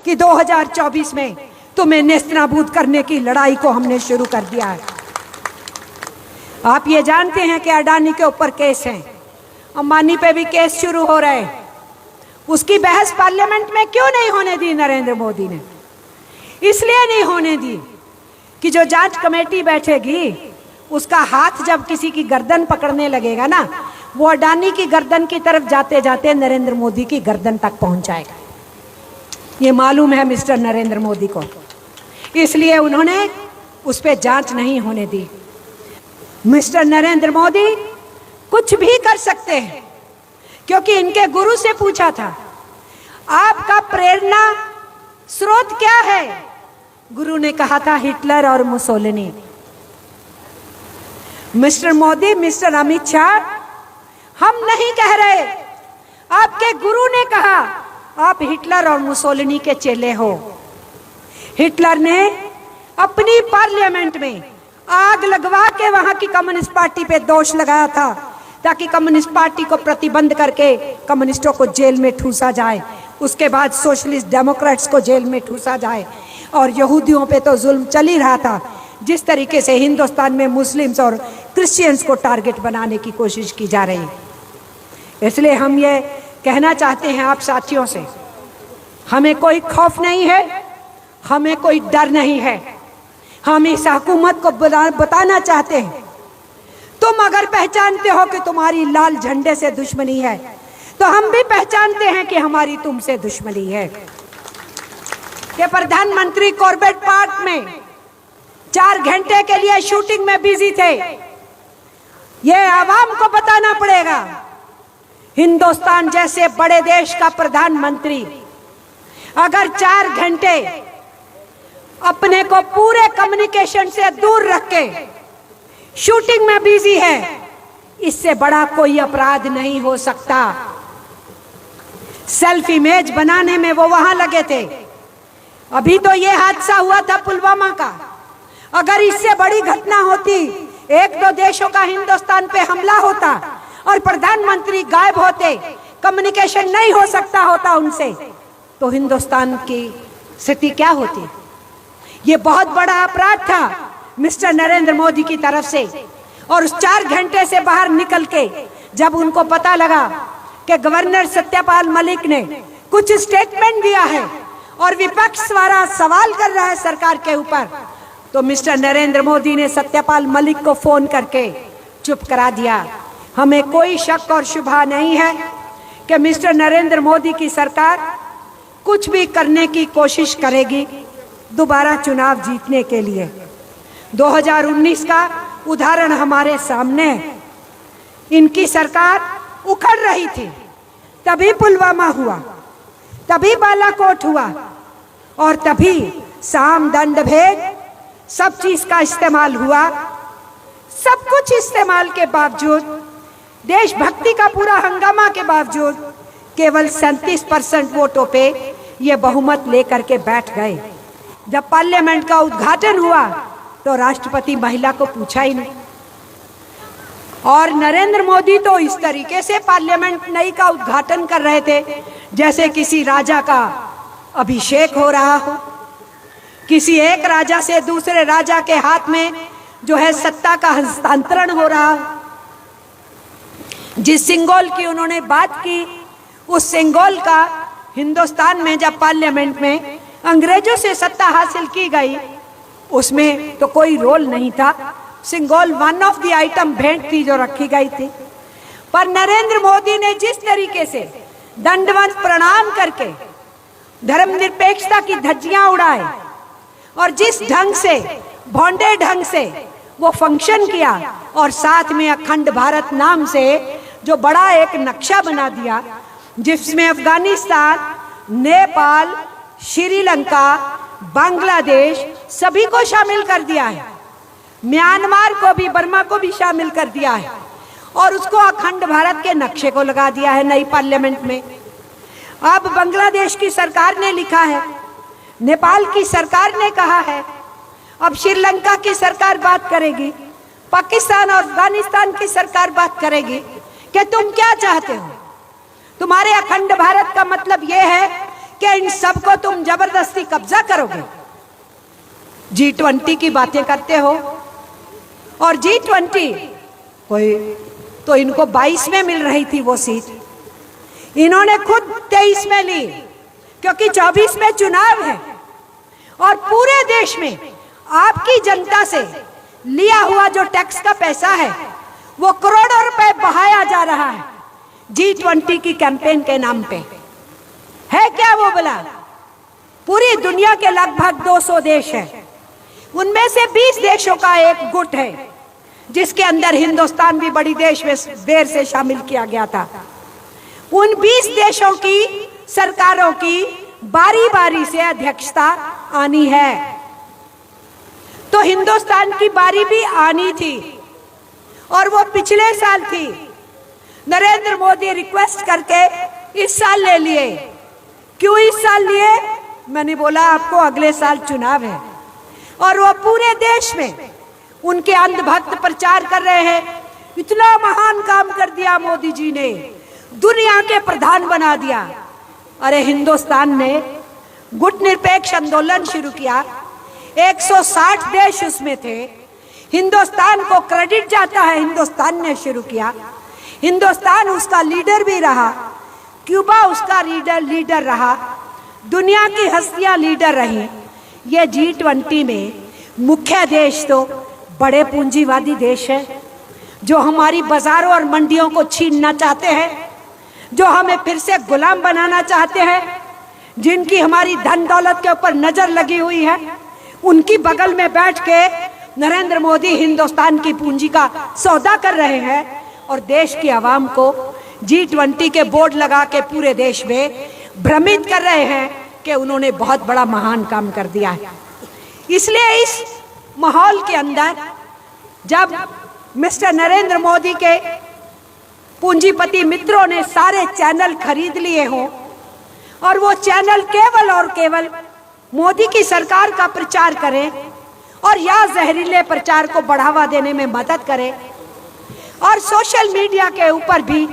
कि 2024 में तुम्हें नेस्तनाबूद करने की लड़ाई को हमने शुरू कर दिया है। आप ये जानते हैं कि अडानी के ऊपर केस है, अंबानी पे भी केस शुरू हो रहे हैं। उसकी बहस पार्लियामेंट में क्यों नहीं होने दी नरेंद्र मोदी ने? इसलिए नहीं होने दी कि जो जांच कमेटी बैठेगी उसका हाथ जब किसी की गर्दन पकड़ने लगेगा ना, वो अडानी की गर्दन की तरफ जाते जाते नरेंद्र मोदी की गर्दन तक पहुंच जाएगा। ये मालूम है मिस्टर नरेंद्र मोदी को, इसलिए उन्होंने उस पर जांच नहीं होने दी। मिस्टर नरेंद्र मोदी कुछ भी कर सकते हैं, क्योंकि इनके गुरु से पूछा था आपका प्रेरणा स्रोत क्या है? गुरु ने कहा था हिटलर और Mussolini. Mister Modi, mister Amit Shah, हम नहीं कह रहे, आपके गुरु ने कहा आप हिटलर और मुसोलिनी के चेले हो। हिटलर ने अपनी पार्लियामेंट में आग लगवा के वहां की कम्युनिस्ट पार्टी पे दोष लगाया था, ताकि कम्युनिस्ट पार्टी को प्रतिबंध करके कम्युनिस्टों को जेल में ठूसा जाए, उसके बाद सोशलिस्ट डेमोक्रेट्स को जेल में ठूसा जाए। और यहूदियों पे तो जुल्म चल ही रहा था, जिस तरीके से हिंदुस्तान में मुस्लिम्स और क्रिश्चियंस को टारगेट बनाने की कोशिश की जा रही है। इसलिए हम ये कहना चाहते हैं आप साथियों से, हमें कोई खौफ नहीं है, हमें कोई डर नहीं है। हम इस हुकूमत को बताना चाहते हैं, तुम अगर पहचानते हो कि तुम्हारी लाल झंडे से दुश्मनी है, तो हम भी पहचानते हैं कि हमारी तुमसे दुश्मनी है। कि प्रधानमंत्री कॉर्बेट पार्क में 4 घंटे के लिए शूटिंग में बिजी थे, ये आवाम को बताना पड़ेगा। हिंदुस्तान जैसे बड़े देश का प्रधानमंत्री अगर 4 घंटे अपने को पूरे कम्युनिकेशन से दूर रख के शूटिंग में बिजी है, इससे बड़ा कोई अपराध नहीं हो सकता। सेल्फ इमेज बनाने में वो वहां लगे थे। अभी तो ये हादसा हुआ था पुलवामा का, अगर इससे बड़ी घटना होती, 1-2 देशों का हिंदुस्तान पे हमला होता और प्रधानमंत्री गायब होते, कम्युनिकेशन नहीं हो सकता होता उनसे, तो हिंदुस्तान की स्थिति क्या होती? ये बहुत बड़ा अपराध था मिस्टर नरेंद्र मोदी की तरफ से। और उस 4 घंटे से बाहर निकल के जब उनको पता लगा कि गवर्नर सत्यपाल मलिक ने कुछ स्टेटमेंट दिया है और विपक्ष वाला सवाल कर रहा है सरकार के ऊपर, तो मिस्टर नरेंद्र मोदी ने सत्यपाल मलिक को फोन करके चुप करा दिया। हमें कोई शक और शुबा नहीं है कि मिस्टर नरेंद्र मोदी की सरकार कुछ भी करने की कोशिश करेगी दोबारा चुनाव जीतने के लिए। 2019 का उदाहरण हमारे सामने है। इनकी सरकार उखड़ रही थी, तभी पुलवामा हुआ, तभी बालाकोट हुआ, और तभी साम दंड भेद सब चीज का इस्तेमाल हुआ। सब कुछ इस्तेमाल के बावजूद, देशभक्ति का पूरा हंगामा के बावजूद, केवल 37% वोटों पे ये बहुमत लेकर के बैठ गए। जब पार्लियामेंट का उद्घाटन हुआ तो राष्ट्रपति महिला को पूछा ही नहीं। और नरेंद्र मोदी तो इस तरीके से पार्लियामेंट नई का उद्घाटन कर रहे थे जैसे किसी राजा का अभिषेक हो रहा हो, किसी एक राजा से दूसरे राजा के हाथ में जो है सत्ता का हस्तांतरण हो रहा हो। जिस सिंगोल की उन्होंने बात की, उस सिंगोल का हिंदुस्तान में जब पार्लियामेंट में अंग्रेजों से सत्ता हासिल की गई, उसमें तो कोई रोल नहीं था। Sengol one of the item भेंट थी जो रखी गई थी। पर नरेंद्र मोदी ने जिस तरीके से दंडवत प्रणाम करके धर्मनिरपेक्षता की धज्जियां उड़ाए और जिस ढंग से, भोंडे ढंग से वो फंक्शन किया, और साथ में अखंड भारत नाम से जो बड़ा एक नक्शा बना दिया, जिसमें अफगानिस्तान, नेपाल, श्रीलंका, बांग्लादेश सभी को शामिल कर दिया है, म्यांमार को भी, बर्मा को भी शामिल कर दिया है, और उसको अखंड भारत के नक्शे को लगा दिया है नई पार्लियामेंट में। अब बांग्लादेश की सरकार ने लिखा है, नेपाल की सरकार ने कहा है, अब श्रीलंका की सरकार बात करेगी, पाकिस्तान और अफगानिस्तान की सरकार बात करेगी कि तुम क्या चाहते हो। तुम्हारे अखंड भारत का मतलब यह है कि इन सबको तुम जबरदस्ती कब्जा करोगे। G20 की बातें करते हो, और G20 कोई तो इनको 22 में मिल रही थी वो सीट, इन्होंने खुद 23 में ली, क्योंकि 24 में चुनाव है और पूरे देश में आपकी जनता से लिया हुआ जो टैक्स का पैसा है वो करोड़ों रुपए बहाया जा रहा है G20 की कैंपेन के नाम पे। है क्या वो बोला? पूरी दुनिया के लगभग 200 देश हैं, उनमें से 20 देशों का एक गुट है जिसके अंदर हिंदुस्तान भी बड़ी देश में देर से शामिल किया गया था। उन 20 देशों की सरकारों की बारी बारी से अध्यक्षता आनी है, तो हिंदुस्तान की बारी भी आनी थी और वो पिछले साल थी। नरेंद्र मोदी रिक्वेस्ट करके इस साल ले लिए। क्यों इस साल लिए? मैंने बोला आपको अगले साल चुनाव है, और वो पूरे देश में उनके अंधभक्त प्रचार कर रहे हैं। इतना महान काम कर दिया मोदी जी ने, दुनिया के प्रधान बना दिया। अरे हिंदुस्तान ने गुट निरपेक्ष आंदोलन शुरू किया, 160 देश उसमें थे, हिंदुस्तान को क्रेडिट जाता है, हिंदुस्तान ने शुरू किया, हिंदुस्तान उसका लीडर भी रहा, क्यूबा उसका लीडर रहा, दुनिया की हस्तियां लीडर रही। ये G20 में मुख्य देश तो बड़े पूंजीवादी देश है, जो हमारी बाजारों और मंडियों को छीनना चाहते हैं, जो हमें फिर से गुलाम बनाना चाहते हैं, जिनकी हमारी धन दौलत के ऊपर नजर लगी हुई है। उनकी बगल में बैठ के नरेंद्र मोदी हिंदुस्तान की पूंजी का सौदा कर रहे हैं और देश की आवाम को G20 के बोर्ड लगा के पूरे देश में भ्रमित कर रहे हैं कि उन्होंने बहुत बड़ा महान काम कर दिया है। इसलिए इस माहौल के अंदर जब मिस्टर नरेंद्र मोदी के पूंजीपति मित्रों ने सारे चैनल खरीद लिए हों और वो चैनल केवल और केवल मोदी की सरकार का प्रचार करें और या जहरीले प्रचार को बढ़ावा देने में मदद करें, और सोशल मीडिया के ऊपर भी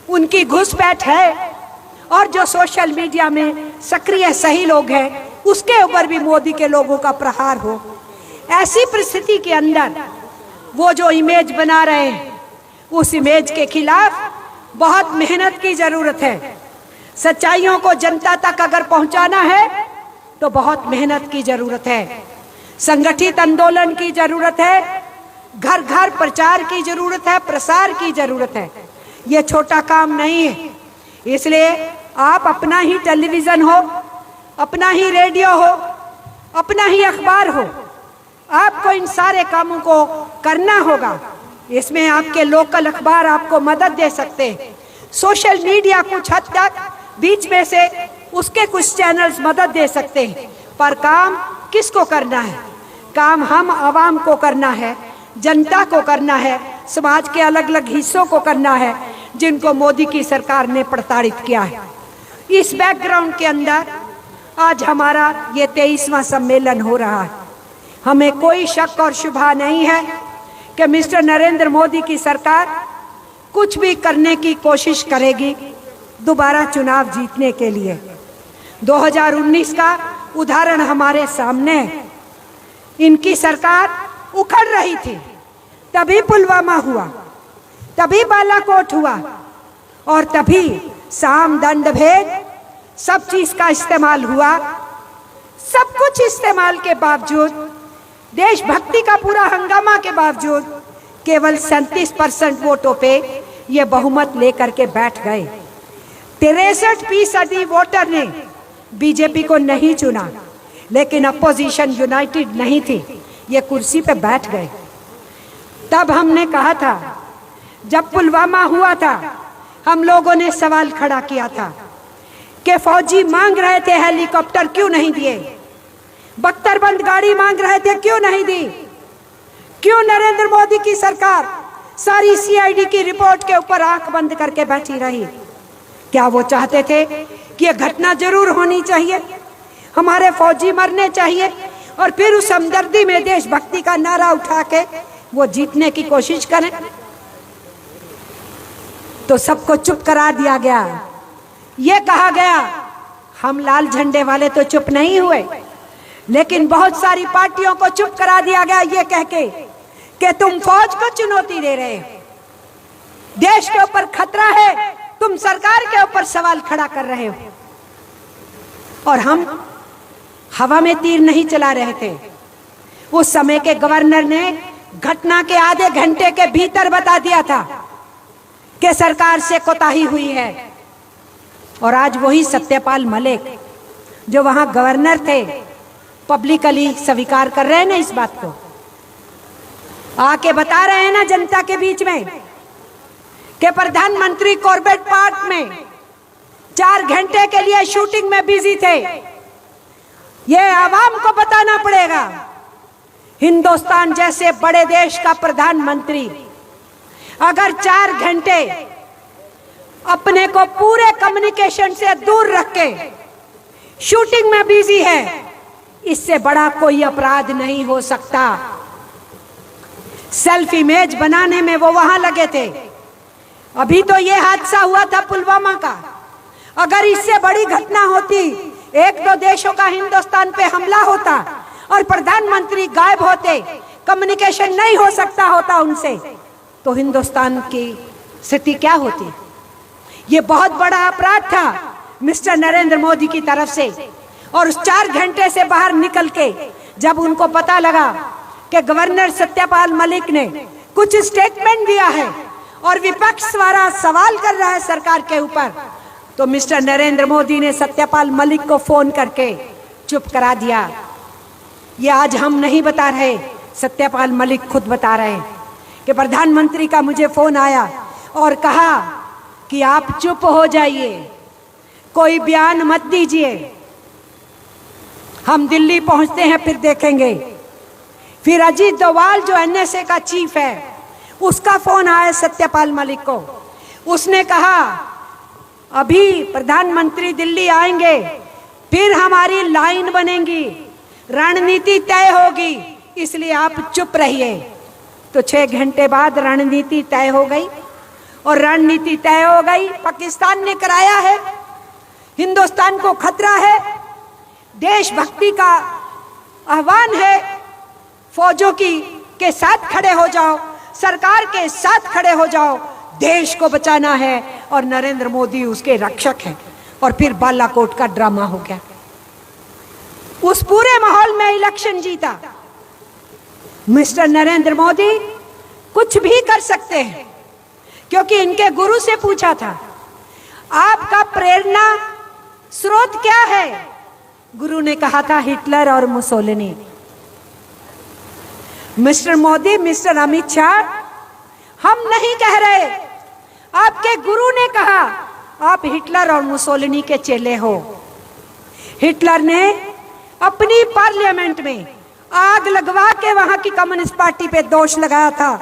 उनकी घुसपैठ है, और जो सोशल मीडिया में सक्रिय सही लोग हैं उसके ऊपर भी मोदी के लोगों का प्रहार हो। ऐसी परिस्थिति के अंदर वो जो इमेज बना रहे हैं उस इमेज के खिलाफ बहुत मेहनत की जरूरत है। सच्चाइयों को जनता तक अगर पहुंचाना है तो बहुत मेहनत की जरूरत है, संगठित आंदोलन की जरूरत है, घर घर प्रचार की जरूरत है, प्रसार की जरूरत है। ये छोटा काम नहीं है। इसलिए आप अपना ही टेलीविजन हो, अपना ही रेडियो हो, अपना ही अखबार हो, आपको इन सारे कामों को करना होगा। इसमें आपके लोकल अखबार आपको मदद दे सकते हैं, सोशल मीडिया कुछ हद तक बीच में से उसके कुछ चैनल्स मदद दे सकते हैं, पर काम किसको करना है? काम हम आवाम को करना है, जनता को करना है, समाज के अलग अलग हिस्सों को करना है जिनको मोदी की सरकार ने प्रताड़ित किया है। इस बैकग्राउंड के अंदर आज हमारा ये 23वां सम्मेलन हो रहा है। हमें कोई शक और शुबा नहीं है कि मिस्टर नरेंद्र मोदी की सरकार कुछ भी करने की कोशिश करेगी दोबारा चुनाव जीतने के लिए। 2019 का उदाहरण हमारे सामने है। इनकी सरकार उखड़ रही थी, तभी पुलवामा हुआ, तभी बालाकोट हुआ, और तभी साम दंड भेद सब चीज का इस्तेमाल हुआ। सब कुछ इस्तेमाल के बावजूद, देशभक्ति का पूरा हंगामा के बावजूद, केवल 37% वोटों पे ये बहुमत लेकर के बैठ गए। 63% वोटर ने बीजेपी को नहीं चुना, लेकिन अपोजिशन यूनाइटेड नहीं थी, ये कुर्सी पे बैठ गए। तब हमने कहा था, जब पुलवामा हुआ था, हम लोगों ने सवाल खड़ा किया था कि फौजी मांग रहे थे हेलीकॉप्टर, क्यों नहीं दिए? बख्तरबंद गाड़ी मांग रहे थे, क्यों नहीं दी? क्यों नरेंद्र मोदी की सरकार सारी सीआईडी की रिपोर्ट के ऊपर आंख बंद करके बैठी रही? क्या वो चाहते थे कि यह घटना जरूर होनी चाहिए, हमारे फौजी मरने चाहिए, और फिर उस हमदर्दी में देशभक्ति का नारा उठा के वो जीतने की कोशिश करें? तो सबको चुप करा दिया गया। ये कहा गया हम लाल झंडे वाले तो चुप नहीं हुए, लेकिन बहुत सारी पार्टियों को चुप करा दिया गया ये कह के कि तुम फौज को चुनौती दे रहे हो, देश के ऊपर खतरा है, तुम सरकार के ऊपर सवाल खड़ा कर रहे हो। और हम हवा में तीर नहीं चला रहे थे। उस समय के गवर्नर ने घटना के आधे घंटे के भीतर बता दिया था कि सरकार से कोताही हुई है। और आज वही सत्यपाल मलिक जो वहां गवर्नर थे पब्लिकली स्वीकार कर रहे हैं ना इस बात को, आके बता रहे हैं ना जनता के बीच में कि प्रधानमंत्री कॉर्बेट पार्क में 4 घंटे के लिए शूटिंग में बिजी थे। ये आवाम को बताना पड़ेगा। हिंदुस्तान जैसे बड़े देश का प्रधानमंत्री अगर 4 घंटे अपने को पूरे कम्युनिकेशन से दूर रख के शूटिंग में बिजी है, इससे बड़ा कोई अपराध नहीं हो सकता। सेल्फ इमेज बनाने में वो वहां लगे थे। अभी तो ये हादसा हुआ था पुलवामा का, अगर इससे बड़ी घटना होती, 1-2 देशों का हिंदुस्तान पे हमला होता और प्रधानमंत्री गायब होते, कम्युनिकेशन नहीं हो सकता होता उनसे, तो हिंदुस्तान की स्थिति क्या होती? ये बहुत बड़ा अपराध था मिस्टर नरेंद्र मोदी की तरफ से। और उस 4 घंटे से बाहर निकल के जब उनको पता लगा कि गवर्नर सत्यपाल मलिक ने कुछ स्टेटमेंट दिया है और विपक्ष द्वारा सवाल कर रहा है सरकार के ऊपर, तो मिस्टर नरेंद्र मोदी ने सत्यपाल मलिक को फोन करके चुप करा दिया। ये आज हम नहीं बता रहे, सत्यपाल मलिक खुद बता रहे हैं कि प्रधानमंत्री का मुझे फोन आया और कहा कि आप चुप हो जाइए, कोई बयान मत दीजिए, हम दिल्ली पहुंचते हैं फिर देखेंगे। फिर अजीत डोवाल जो एनएसए का चीफ है, उसका फोन आया सत्यपाल मलिक को। उसने कहा अभी प्रधानमंत्री दिल्ली आएंगे, फिर हमारी लाइन बनेगी, रणनीति तय होगी, इसलिए आप चुप रहिए। तो 6 घंटे बाद रणनीति तय हो गई और रणनीति तय हो गई। पाकिस्तान ने कराया है, हिंदुस्तान को खतरा है, देशभक्ति का आह्वान है, फौजों की के साथ खड़े हो जाओ, सरकार के साथ खड़े हो जाओ, देश को बचाना है। और नरेंद्र मोदी उसके रक्षक हैं। और फिर बालाकोट का ड्रामा हो गया। उस पूरे माहौल में इलेक्शन जीता। मिस्टर नरेंद्र मोदी कुछ भी कर सकते हैं, क्योंकि इनके गुरु से पूछा था आपका प्रेरणा स्रोत क्या है? गुरु ने कहा था हिटलर और Mussolini. Mister Modi, mister Amit Shah, हम नहीं कह रहे, आपके गुरु ने कहा आप हिटलर और मुसोलिनी के चेले हो। हिटलर ने अपनी पार्लियामेंट में आग लगवा के वहां की कम्युनिस्ट पार्टी पे दोष लगाया था,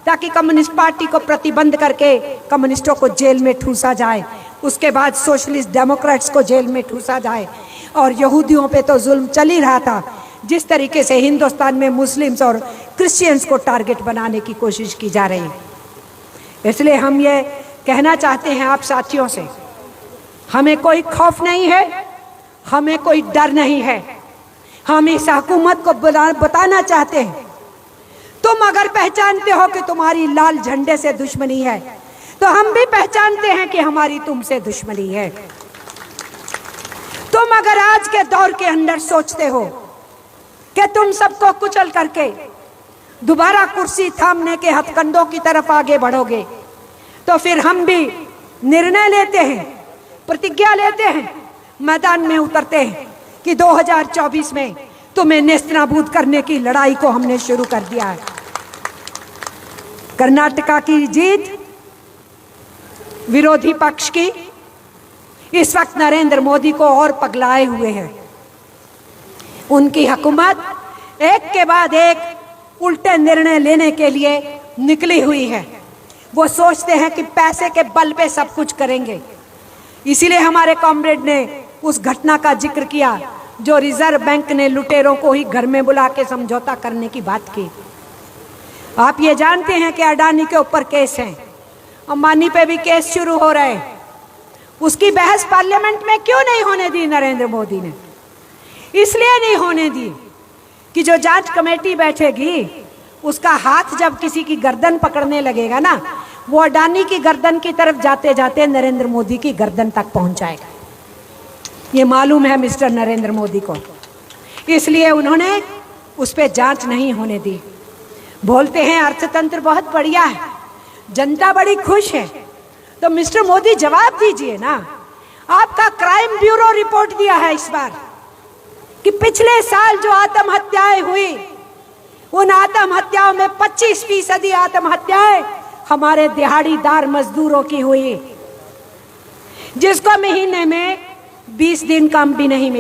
ताकि कम्युनिस्ट पार्टी को प्रतिबंध करके कम्युनिस्टों को जेल में ठूसा जाए, उसके बाद सोशलिस्ट डेमोक्रेट्स को जेल में ठूसा जाए। और यहूदियों पे तो जुल्म चल ही रहा था, जिस तरीके से हिंदुस्तान में मुस्लिम्स और क्रिश्चियंस को टारगेट बनाने की कोशिश की जा रही है। इसलिए हम ये कहना चाहते हैं आप साथियों से, हमें कोई खौफ नहीं है, हमें कोई डर नहीं है। हम इस हुकूमत को बताना चाहते हैं, तुम अगर पहचानते हो कि तुम्हारी लाल झंडे से दुश्मनी है, तो हम भी पहचानते हैं कि हमारी तुमसे दुश्मनी है। तुम अगर आज के दौर के अंदर सोचते हो कि तुम सबको कुचल करके दोबारा कुर्सी थामने के हथकंडों की तरफ आगे बढ़ोगे, तो फिर हम भी निर्णय लेते हैं, प्रतिज्ञा लेते हैं, मैदान में उतरते हैं कि 2024 में तुम्हें नेस्तनाबूद करने की लड़ाई को हमने शुरू कर दिया है। कर्नाटका की जीत विरोधी पक्ष की इस वक्त नरेंद्र मोदी को और पगलाए हुए हैं। उनकी हुकूमत एक के बाद एक उल्टे निर्णय लेने के लिए निकली हुई है। वो सोचते हैं कि पैसे के बल पे सब कुछ करेंगे। इसीलिए हमारे कॉमरेड ने उस घटना का जिक्र किया जो रिजर्व बैंक ने लुटेरों को ही घर में बुला के समझौता करने की बात की। आप ये जानते हैं कि अडानी के ऊपर केस है, अंबानी पे भी केस शुरू हो रहे हैं। उसकी बहस पार्लियामेंट में क्यों नहीं होने दी नरेंद्र मोदी ने? इसलिए नहीं होने दी कि जो जांच कमेटी बैठेगी उसका हाथ जब किसी की गर्दन पकड़ने लगेगा ना, वो अडानी की गर्दन की तरफ जाते जाते नरेंद्र मोदी की गर्दन तक पहुंच जाएगा। ये मालूम है मिस्टर नरेंद्र मोदी को, इसलिए उन्होंने उस पर जांच नहीं होने दी। बोलते हैं अर्थतंत्र बहुत बढ़िया है, जनता बड़ी खुश है, तो मिस्टर मोदी जवाब दीजिए ना। आपका क्राइम ब्यूरो रिपोर्ट दिया है इस बार कि पिछले साल जो आत्महत्याएं हुई, उन आत्महत्याओं में 25% आत्महत्याएं हमारे दिहाड़ीदार मजदूरों की हुई, जिसको महीने में 20 दिन काम भी नहीं मिला।